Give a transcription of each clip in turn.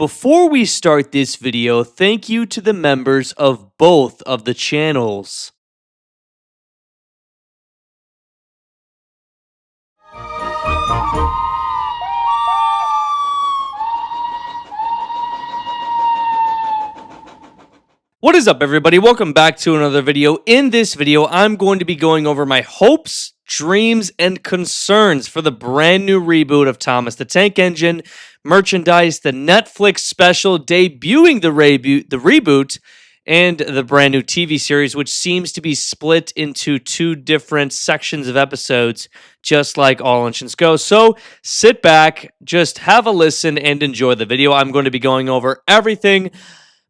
Before we start this video, thank you to the members of both of the channels. What is up, everybody? Welcome back to another video. In this video, I'm going to be going over my hopes, dreams, and concerns for the brand new reboot of Thomas the Tank Engine merchandise, the Netflix special debuting the reboot, and the brand new TV series, which seems to be split into two different sections of episodes, just like All Engines Go. So sit back, just have a listen, and enjoy the video. I'm going to be going over everything,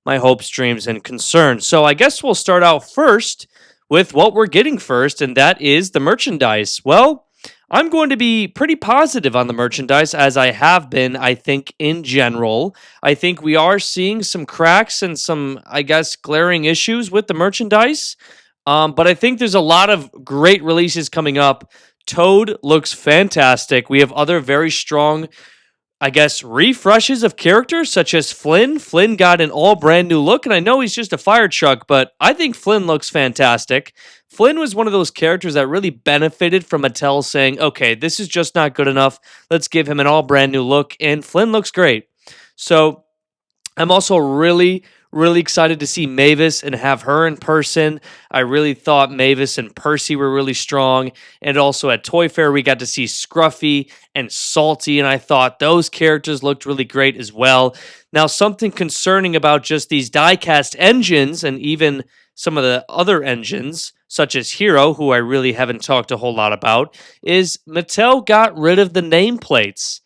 my hopes, dreams, and concerns. So I guess we'll start out first with what we're getting first, and that is the merchandise. Well, I'm going to be pretty positive on the merchandise, as I have been, I think, in general. I think we are seeing some cracks and some, I guess, glaring issues with the merchandise. But I think there's a lot of great releases coming up. Toad looks fantastic. We have other very strong, I guess, refreshes of characters such as Flynn. Flynn got an all brand new look, and I know he's just a fire truck, but I think Flynn looks fantastic. Flynn was one of those characters that really benefited from Mattel saying, okay, this is just not good enough. Let's give him an all brand new look, and Flynn looks great. So I'm also really excited to see Mavis and have her in person. I really thought Mavis and Percy were really strong. And also at Toy Fair, we got to see Scruffy and Salty, and I thought those characters looked really great as well. Now, something concerning about just these die-cast engines and even some of the other engines, such as Hero, who I really haven't talked a whole lot about, is Mattel got rid of the nameplates.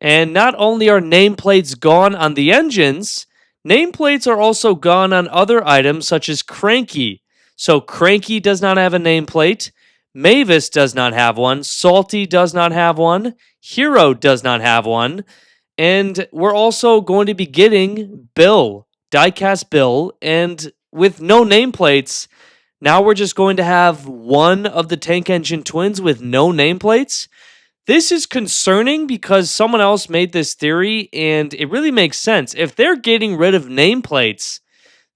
And not only are nameplates gone on the engines, nameplates are also gone on other items such as Cranky. So Cranky does not have a nameplate. Mavis does not have one. Salty does not have one. Hero does not have one. And we're also going to be getting Bill, diecast Bill. And with no nameplates, now we're just going to have one of the Tank Engine twins with no nameplates. This is concerning because someone else made this theory, and it really makes sense. If they're getting rid of nameplates,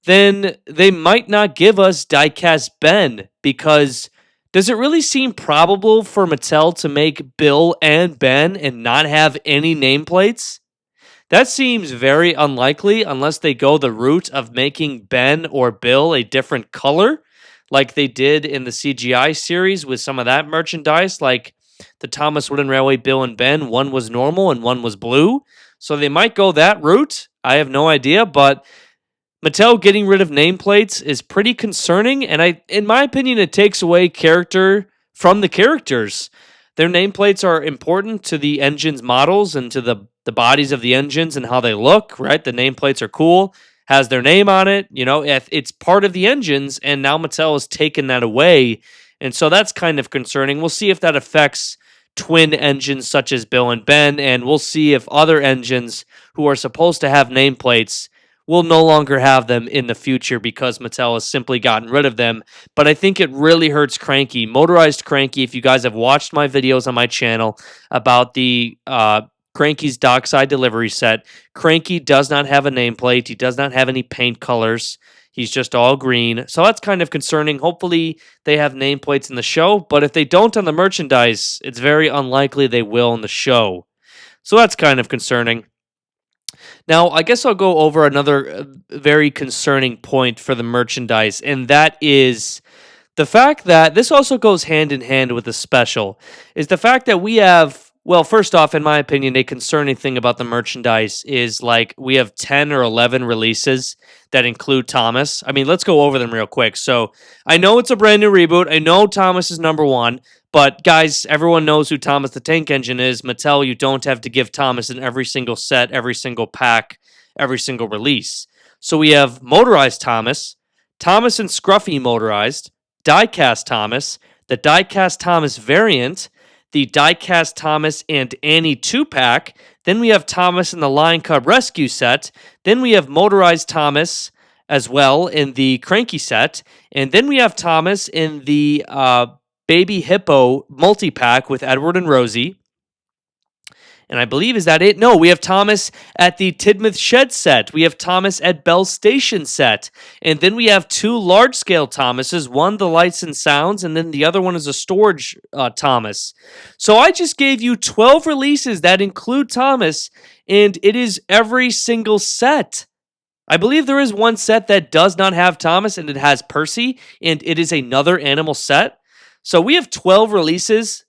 then they might not give us diecast Ben, because does it really seem probable for Mattel to make Bill and Ben and not have any nameplates? That seems very unlikely unless they go the route of making Ben or Bill a different color, like they did in the CGI series with some of that merchandise, like the Thomas Wooden Railway Bill and Ben. One was normal and one was blue. So they might go that route. I have no idea, but Mattel getting rid of nameplates is pretty concerning, and in my opinion, it takes away character from the characters. Their nameplates are important to the engine's models and to the bodies of the engines and how they look, right? The nameplates are cool, has their name on it, it's part of the engines, and now Mattel has taken that away. And so that's kind of concerning. We'll see if that affects twin engines such as Bill and Ben, and we'll see if other engines who are supposed to have nameplates will no longer have them in the future because Mattel has simply gotten rid of them. But I think it really hurts Cranky. Motorized Cranky, if you guys have watched my videos on my channel about the Cranky's Dockside Delivery set, Cranky does not have a nameplate. He does not have any paint colors. He's just all green. So that's kind of concerning. Hopefully they have nameplates in the show, but if they don't on the merchandise, it's very unlikely they will in the show. So that's kind of concerning. Now, I guess I'll go over another very concerning point for the merchandise, and that is the fact that this also goes hand in hand with the special, is the fact that we have, well, first off, in my opinion, a concerning thing about the merchandise is like we have 10 or 11 releases that include Thomas. I mean, let's go over them real quick. So I know it's a brand new reboot. I know Thomas is number one, but guys, everyone knows who Thomas the Tank Engine is. Mattel, you don't have to give Thomas in every single set, every single pack, every single release. So we have Motorized Thomas, Thomas and Scruffy Motorized, Diecast Thomas, the Diecast Thomas variant, the Diecast Thomas and Annie 2-pack. Then we have Thomas in the Lion Cub Rescue set. Then we have Motorized Thomas as well in the Cranky set. And then we have Thomas in the Baby Hippo multi-pack with Edward and Rosie. And I believe, is that it? No, we have Thomas at the Tidmouth Shed set. We have Thomas at Bell Station set. And then we have two large-scale Thomases, one the lights and sounds, and then the other one is a storage Thomas. So I just gave you 12 releases that include Thomas, and it is every single set. I believe there is one set that does not have Thomas, and it has Percy, and it is another animal set. So we have 12 releases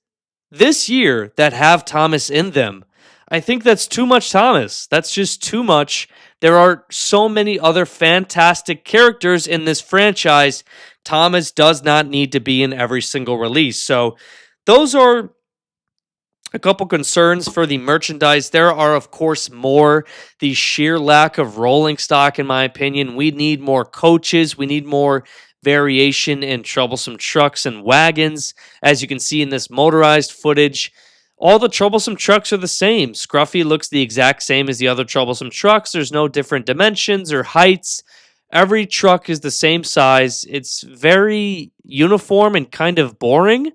this year that have Thomas in them. I think that's too much Thomas. That's just too much. There are so many other fantastic characters in this franchise. Thomas does not need to be in every single release. So those are a couple concerns for the merchandise. There are, of course, more. The sheer lack of rolling stock, in my opinion. We need more coaches. We need more variation in troublesome trucks and wagons. As you can see in this motorized footage, all the troublesome trucks are the same. Scruffy looks the exact same as the other troublesome trucks. There's no different dimensions or heights. Every truck is the same size. It's very uniform and kind of boring.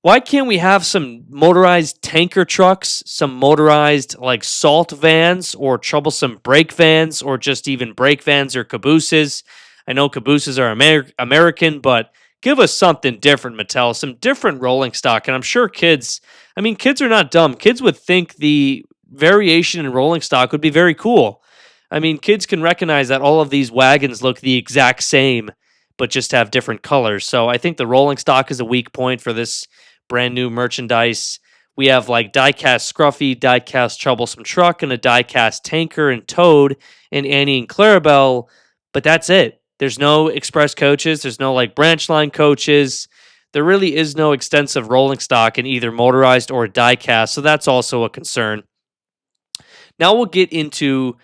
Why can't we have some motorized tanker trucks, some motorized like salt vans or troublesome brake vans or just even brake vans or cabooses? I know cabooses are American, but give us something different, Mattel, some different rolling stock. And I'm sure kids are not dumb. Kids would think the variation in rolling stock would be very cool. I mean, kids can recognize that all of these wagons look the exact same, but just have different colors. So I think the rolling stock is a weak point for this brand new merchandise. We have like die-cast Scruffy, die-cast Troublesome Truck, and a die-cast Tanker and Toad and Annie and Clarabelle, but that's it. There's no express coaches. There's no like branch line coaches. There really is no extensive rolling stock in either motorized or die-cast, so that's also a concern. Now we'll get into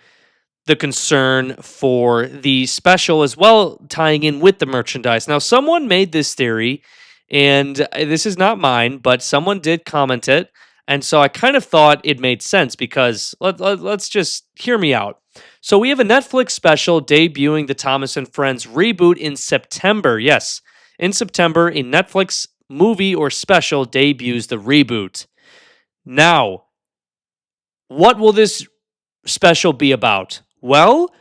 the concern for the special as well, tying in with the merchandise. Now, someone made this theory, and this is not mine, but someone did comment it, and so I kind of thought it made sense because let's just hear me out. So we have a Netflix special debuting the Thomas and Friends reboot in September. Yes, in September, a Netflix movie or special debuts the reboot. Now, what will this special be about? Well,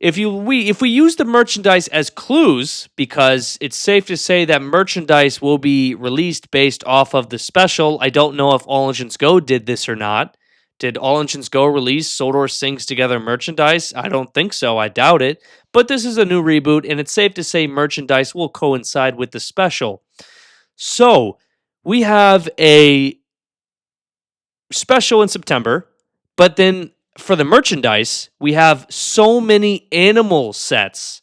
if we use the merchandise as clues, because it's safe to say that merchandise will be released based off of the special. I don't know if All Engines Go did this or not. Did All Engines Go release Sodor Sings Together merchandise? I don't think so. I doubt it. But this is a new reboot, and it's safe to say merchandise will coincide with the special. So, we have a special in September, but then for the merchandise, we have so many animal sets.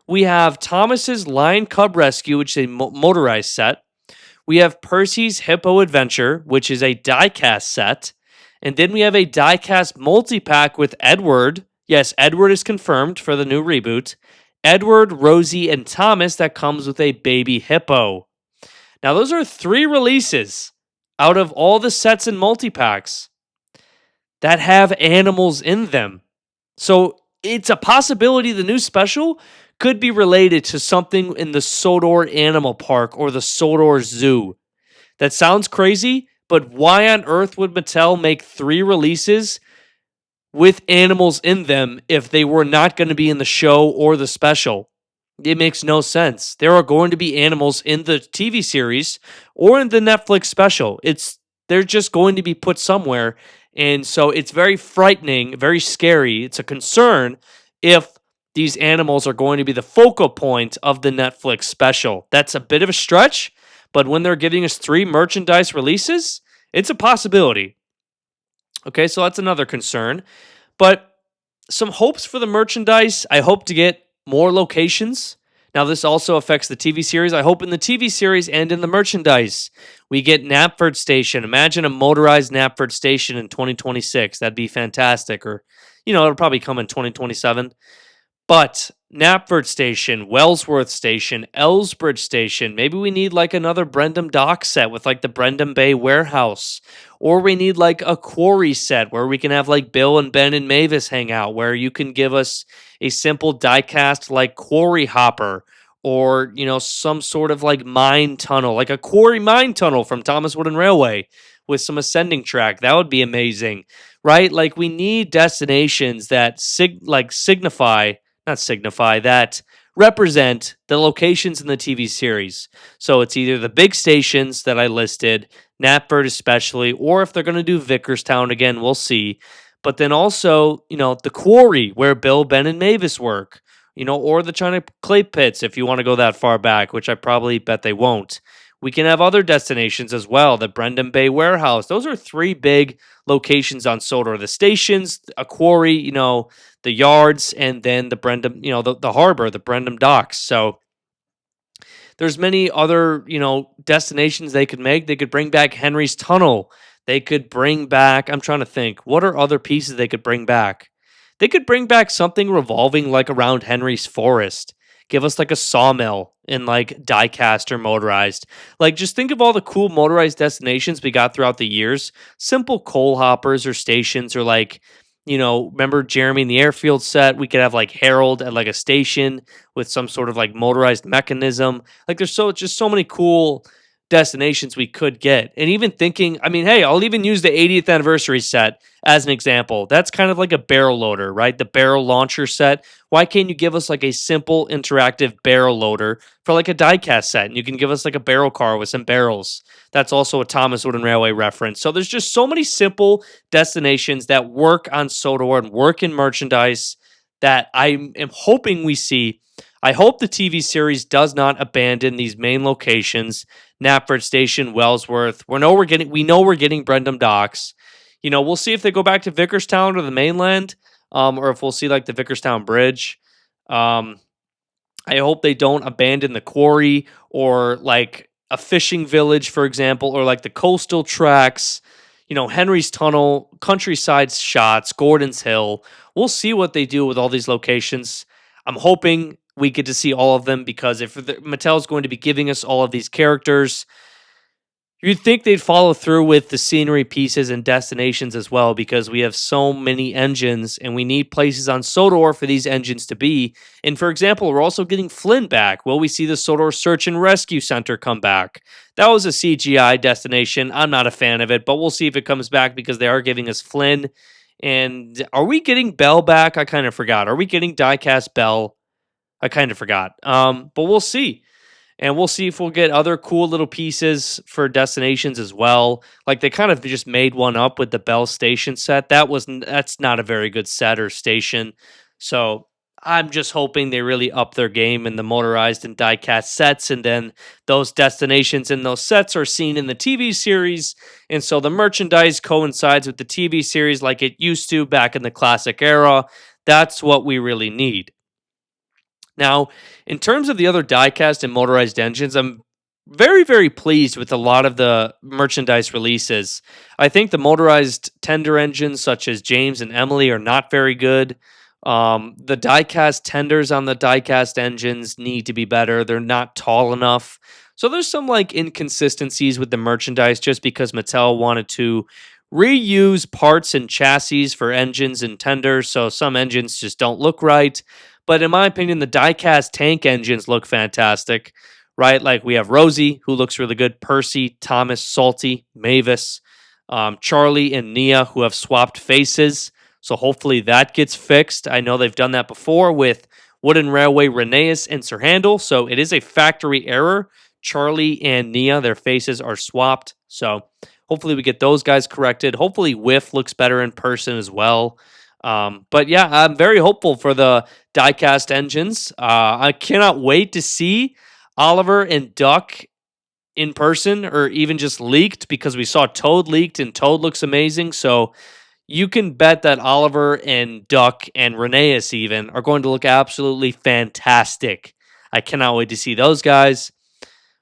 We have Thomas's Lion Cub Rescue, which is a motorized set. We have Percy's Hippo Adventure, which is a die-cast set. And then we have a die-cast multi-pack with Edward. Yes, Edward is confirmed for the new reboot. Edward, Rosie, and Thomas that comes with a baby hippo. Now, those are 3 releases out of all the sets and multi-packs that have animals in them. So it's a possibility the new special could be related to something in the Sodor Animal Park or the Sodor Zoo. That sounds crazy, but why on earth would Mattel make 3 releases with animals in them if they were not going to be in the show or the special? It makes no sense. There are going to be animals in the TV series or in the Netflix special. They're just going to be put somewhere. And so it's very frightening, very scary. It's a concern if these animals are going to be the focal point of the Netflix special. That's a bit of a stretch, but when they're giving us 3 merchandise releases, it's a possibility. Okay, so that's another concern. But some hopes for the merchandise. I hope to get more locations. Now, this also affects the TV series. I hope in the TV series and in the merchandise, we get Knapford Station. Imagine a motorized Knapford Station in 2026. That'd be fantastic. Or, it'll probably come in 2027. But Knapford Station, Wellsworth Station, Ellsbridge Station. Maybe we need like another Brendam Dock set with like the Brendam Bay Warehouse. Or we need like a quarry set where we can have like Bill and Ben and Mavis hang out, where you can give us a simple die-cast like quarry hopper or some sort of like mine tunnel, like a quarry mine tunnel from Thomas Wooden Railway with some ascending track. That would be amazing, right? Like we need destinations that signify, not signify, that represent the locations in the TV series. So it's either the big stations that I listed, Knapford especially, or if they're going to do Vickerstown again, we'll see. But then also, the quarry where Bill, Ben, and Mavis work, or the China clay pits if you want to go that far back, which I probably bet they won't. We can have other destinations as well. The Brendan Bay Warehouse. Those are three big locations on Sodor. The stations, a quarry, the yards, and then the Brendan, the harbor, the Brendan docks. So there's many other, destinations they could make. They could bring back Henry's Tunnel. They could bring back, I'm trying to think, what are other pieces they could bring back? They could bring back something revolving like around Henry's Forest. Give us like a sawmill and like diecast or motorized. Like just think of all the cool motorized destinations we got throughout the years. Simple coal hoppers or stations or like, remember Jeremy in the airfield set? We could have like Harold at like a station with some sort of like motorized mechanism. Like there's just so many cool destinations we could get. And even thinking, I mean, hey, I'll even use the 80th anniversary set as an example. That's kind of like a barrel loader, right? The barrel launcher set. Why can't you give us like a simple interactive barrel loader for like a diecast set? And you can give us like a barrel car with some barrels. That's also a Thomas Wooden Railway reference. So there's just so many simple destinations that work on Sodor and work in merchandise that I am hoping we see. I hope the TV series does not abandon these main locations, Knapford Station, Wellsworth. We know we're getting Brendan Docks. We'll see if they go back to Vickerstown or the mainland, or if we'll see like the Vickerstown Bridge. I hope they don't abandon the quarry or like a fishing village, for example, or like the coastal tracks, Henry's Tunnel, Countryside Shots, Gordon's Hill. We'll see what they do with all these locations. I'm hoping we get to see all of them because if Mattel's going to be giving us all of these characters, you'd think they'd follow through with the scenery pieces and destinations as well because we have so many engines and we need places on Sodor for these engines to be. And for example, we're also getting Flynn back. Will we see the Sodor Search and Rescue Center come back? That was a CGI destination. I'm not a fan of it, but we'll see if it comes back because they are giving us Flynn. And are we getting Bell back? I kind of forgot. Are we getting Diecast Bell? I kind of forgot. But we'll see. And we'll see if we'll get other cool little pieces for destinations as well. Like they kind of just made one up with the Bell Station set. That's not a very good set or station. So I'm just hoping they really up their game in the motorized and diecast sets, and then those destinations in those sets are seen in the TV series, and so the merchandise coincides with the TV series like it used to back in the classic era. That's what we really need. Now, in terms of the other diecast and motorized engines, I'm very, very pleased with a lot of the merchandise releases. I think the motorized tender engines, such as James and Emily, are not very good. The diecast tenders on the diecast engines need to be better. They're not tall enough. So there's some like inconsistencies with the merchandise just because Mattel wanted to reuse parts and chassis for engines and tenders. So some engines just don't look right. But in my opinion, the diecast tank engines look fantastic, right? Like we have Rosie, who looks really good, Percy, Thomas, Salty, Mavis, Charlie, and Nia, who have swapped faces. So hopefully that gets fixed. I know they've done that before with Wooden Railway, Rheneas, and Sir Handel. So it is a factory error. Charlie and Nia, their faces are swapped. So hopefully we get those guys corrected. Hopefully Whiff looks better in person as well. But yeah, I'm very hopeful for the diecast engines. I cannot wait to see Oliver and Duck in person or even just leaked because we saw Toad leaked and Toad looks amazing. So you can bet that Oliver and Duck and Rheneas even are going to look absolutely fantastic. I cannot wait to see those guys.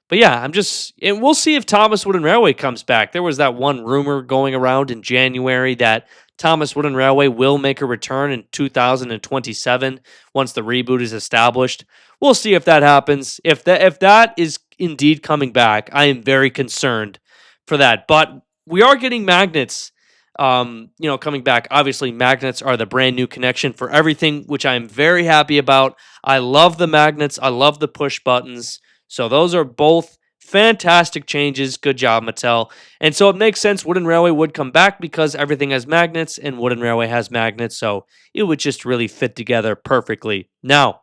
But yeah, and we'll see if Thomas Wooden Railway comes back. There was that one rumor going around in January that Thomas Wooden Railway will make a return in 2027 once the reboot is established. We'll see if that happens. If that is indeed coming back, I am very concerned for that. But we are getting magnets coming back. Obviously, magnets are the brand new connection for everything, which I'm very happy about. I love the magnets. I love the push buttons. So those are both fantastic changes. Good job, Mattel. And so it makes sense Wooden Railway would come back because everything has magnets and Wooden Railway has magnets. So it would just really fit together perfectly. Now,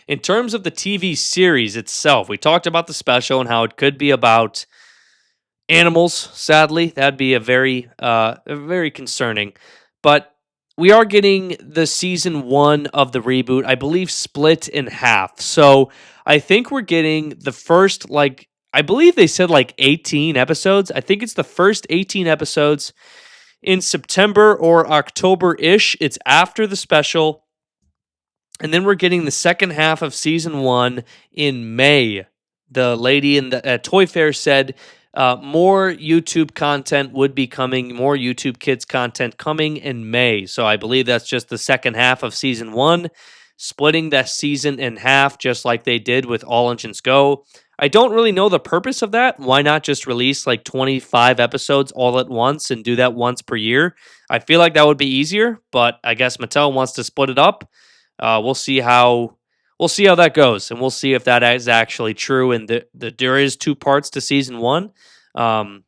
in terms of the TV series itself, we talked about the special and how it could be about animals. Sadly, that'd be a very concerning. But we are getting the season 1 of the reboot, I believe, split in half. So I think we're getting the first, I believe they said 18 episodes. I think it's the first 18 episodes in September or October ish. It's after the special. And then we're getting the second half of season 1 in May. The lady in the Toy Fair said more YouTube content would be coming, more YouTube Kids content coming in May. So I believe that's just the second half of season 1, splitting that season in half, just like they did with All Engines Go. I don't really know the purpose of that. Why not just release 25 episodes all at once and do that once per year? I feel like that would be easier, but I guess Mattel wants to split it up. We'll see how that goes, and we'll see if that is actually true. And there is 2 parts to season 1. But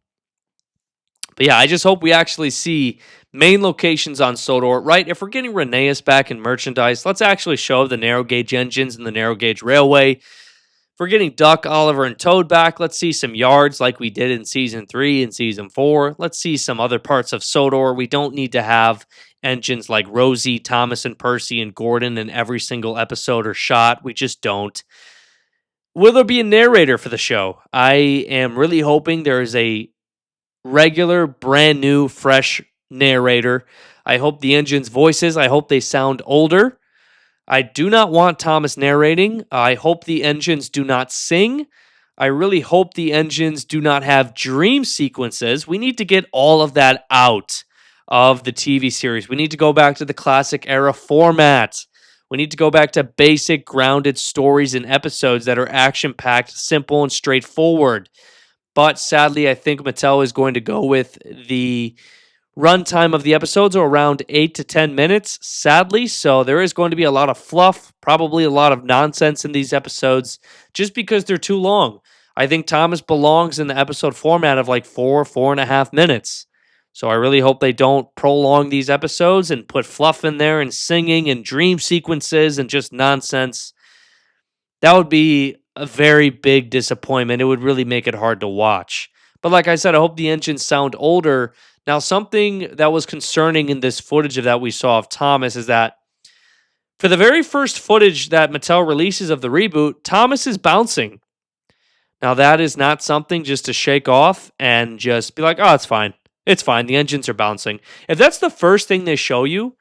yeah, I just hope we actually see main locations on Sodor. Right, if we're getting Rheneas back in merchandise, let's actually show the narrow gauge engines and the narrow gauge railway. If we're getting Duck, Oliver, and Toad back, let's see some yards like we did in Season 3 and Season 4. Let's see some other parts of Sodor. We don't need to have engines like Rosie, Thomas, and Percy, and Gordon in every single episode or shot. We just don't. Will there be a narrator for the show? I am really hoping there is a regular, brand new, fresh narrator. I hope the engine's voices, I hope they sound older. I do not want Thomas narrating. I hope the engines do not sing. I really hope the engines do not have dream sequences. We need to get all of that out of the TV series. We need to go back to the classic era format. We need to go back to basic, grounded stories and episodes that are action-packed, simple, and straightforward. But sadly, I think Mattel is going to go with the runtime of the episodes are around 8 to 10 minutes, sadly. So there is going to be a lot of fluff, probably a lot of nonsense in these episodes, just because they're too long. I think Thomas belongs in the episode format of 4.5 minutes. So I really hope they don't prolong these episodes and put fluff in there and singing and dream sequences and just nonsense. That would be a very big disappointment. It would really make it hard to watch. But like I said, I hope the engines sound older. Now, something that was concerning in this footage of that we saw of Thomas is that for the very first footage that Mattel releases of the reboot, Thomas is bouncing. Now, that is not something just to shake off and just be like, oh, it's fine. It's fine. The engines are bouncing. If that's the first thing they show you,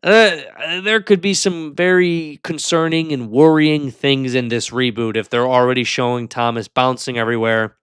there could be some very concerning and worrying things in this reboot if they're already showing Thomas bouncing everywhere.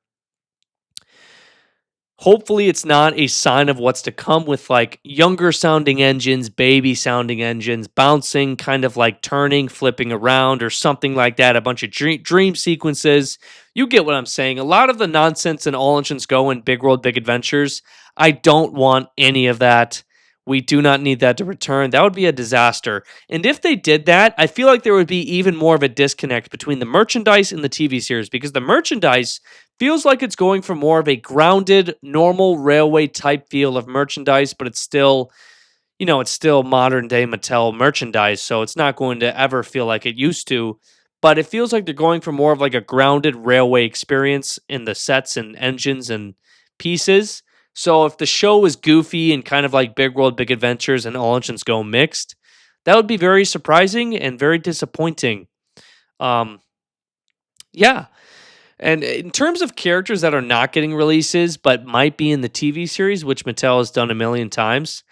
Hopefully it's not a sign of what's to come with younger sounding engines, baby sounding engines, bouncing, kind of turning, flipping around or something like that. A bunch of dream sequences. You get what I'm saying. A lot of the nonsense in All Engines Go and Big World Big Adventures, I don't want any of that. We do not need that to return. That would be a disaster. And if they did that, I feel like there would be even more of a disconnect between the merchandise and the TV series, because the merchandise feels like it's going for more of a grounded, normal railway type feel of merchandise, but it's still, it's still modern day Mattel merchandise, so it's not going to ever feel like it used to. But it feels like they're going for more of a grounded railway experience in the sets and engines and pieces. So if the show is goofy and kind of like Big World Big Adventures and All Engines Go mixed, that would be very surprising and very disappointing. Yeah. And in terms of characters that are not getting releases but might be in the TV series, which Mattel has done a million times,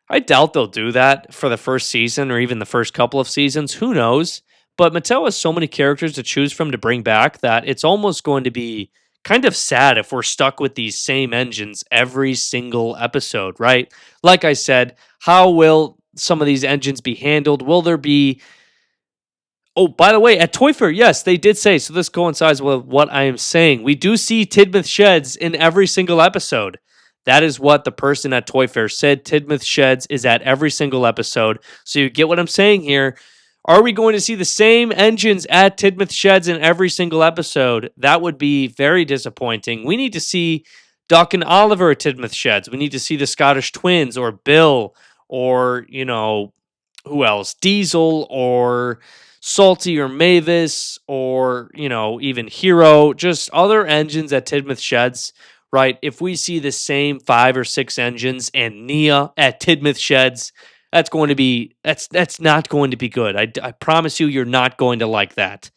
I doubt they'll do that for the first season or even the first couple of seasons. Who knows? But Mattel has so many characters to choose from to bring back that it's almost going to be kind of sad if we're stuck with these same engines every single episode, right? Like I said, how will some of these engines be handled? Will there be... Oh, by the way, at Toy Fair, yes, they did say, so this coincides with what I am saying. We do see Tidmouth sheds in every single episode. That is what the person at Toy Fair said. Tidmouth Sheds is at every single episode. So you get what I'm saying here. Are we going to see the same engines at Tidmouth Sheds in every single episode? That would be very disappointing. We need to see Duck and Oliver at Tidmouth Sheds. We need to see the Scottish Twins or Bill or, who else? Diesel or Salty or Mavis or, even Hero. Just other engines at Tidmouth Sheds, right? If we see the same 5 or 6 engines and Nia at Tidmouth Sheds, that's not going to be good. I promise you, you're not going to like that.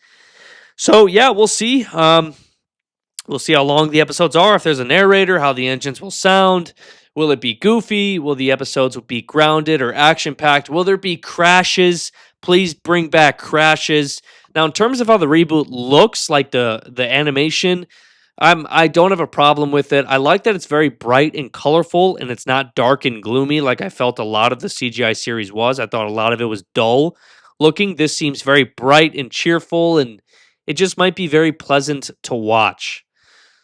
So yeah, we'll see. We'll see how long the episodes are. If there's a narrator, how the engines will sound. Will it be goofy? Will the episodes be grounded or action packed? Will there be crashes? Please bring back crashes. Now, in terms of how the reboot looks, like the animation, I don't have a problem with it. I like that it's very bright and colorful and it's not dark and gloomy like I felt a lot of the CGI series was. I thought a lot of it was dull looking. This seems very bright and cheerful, and it just might be very pleasant to watch.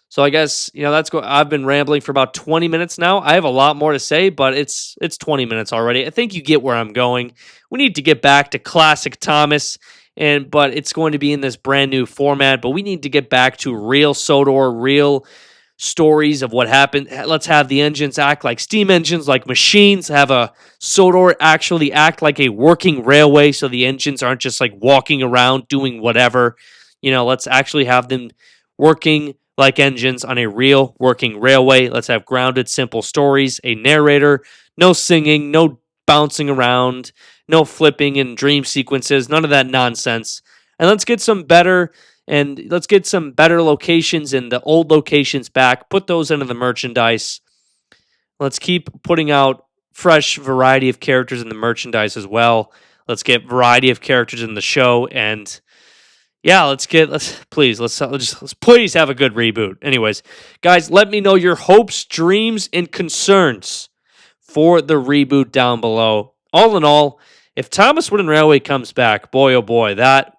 So I guess, I've been rambling for about 20 minutes now. I have a lot more to say, but it's 20 minutes already. I think you get where I'm going. We need to get back to classic Thomas, but it's going to be in this brand new format, but we need to get back to real Sodor, real stories of what happened. Let's have the engines act like steam engines, like machines, have a Sodor actually act like a working railway so the engines aren't just like walking around doing whatever. Let's actually have them working like engines on a real working railway. Let's have grounded, simple stories, a narrator, no singing, no bouncing around, no flipping and dream sequences, none of that nonsense. And let's get some better locations and the old locations back. Put those into the merchandise. Let's keep putting out fresh variety of characters in the merchandise as well. Let's get variety of characters in the show, and yeah, let's please have a good reboot. Anyways, guys, let me know your hopes, dreams, and concerns for the reboot down below. All in all, if Thomas Wooden Railway comes back, boy oh boy, that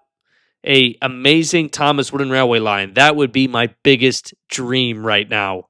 a amazing Thomas Wooden Railway line. That would be my biggest dream right now.